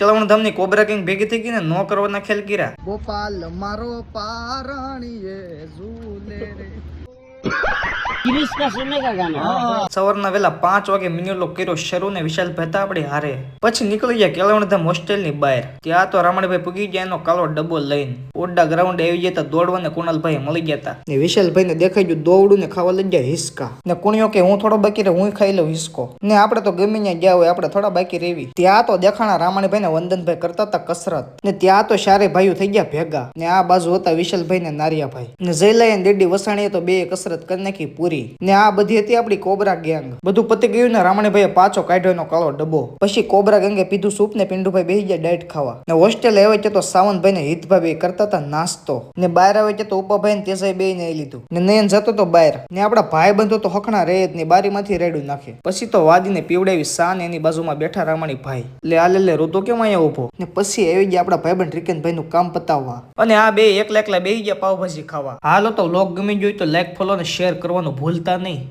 કેળવણ ધામની cobra king ભેગી થઈ ગઈ ને નો કરવાના ખેલ કર્યા. ગોપાલ મારો પારણીએ ઝૂલે રે. સવારના વેલા 5 વાગે મિનિલોક કર્યો શરૂ ને વિશાલ ભેતા આપડી હારે. પછી નીકળી ગયા કેળવણ ધામ હોસ્ટેલ ની બહાર. ત્યાં તો રામણભાઈ પૂગી ગયા એનો કાલો ડબ્બો લઈને. ઓડા ગ્રાઉન્ડ આવી જતા દોડવા ને કુણાલભાઈ મળી ગયા ને વિશાલભાઈ ને દેખાઈ ગયું દોડું ને ખાવા લઈ ગયા હિસકા ને કુણિયો કે હું થોડો બાકી રહે હું ખાઈ લઉં હિસકો ને આપણે તો ગમે ત્યાં ગયા હોય આપણે થોડા બાકી રહેવી. ત્યાં તો દેખાણા રામણભાઈ ને વંદનભાઈ કરતા હતા કસરત ને ત્યાં તો સારે ભાઈઓ થઈ ગયા ભેગા ને આ બાજુ હતા વિશાલભાઈ ને નારિયાભાઈ ને જયલાઈ ને દેડી વસાણીએ તો બે કસરત કરી નાખી પૂરી ને આ બધી હતી આપડી કોબરા ગેંગ. બધું પતી ગયું ને રામણભાઈએ પાછો કાઢ્યો એનો કાળો ડબ્બો. પછી કોબરા ગેંગે પીધું સૂપ ને પિંડુભાઈ બેસી ગયા ડાયટ ખાવા ને હોસ્ટેલ આવે છે તો સાવંતભાઈ ને હિતભાઈ કરતા હતા નાસ્તો ને બહાર આવે છે તો ઉપાભાઈ ને તેસાઈ બે ને લીધું ને નયન જતો તો બહાર ને આપડા ભાઈ બંધો તો હકણા રહે જ ને બારી માંથી રેડું નાખે. પછી તો વાદીને પીવડાવી સા ને એની બાજુમાં બેઠા રામણી ભાઈ લે આ લે રોતો કેમ અહીંયા ઉભો ને પછી આવી ગયા આપડા ભાઈબંધ રિકેનભાઈ નું કામ પતાવવા અને આ બે એકલા એકલા બેસી ગયા પાવભાજી ખાવા. હાલો તો વ્લોગ ગમી ગયો તો લાઈક ફોલો ને શેર કરવાનું ભૂલતા નહીં.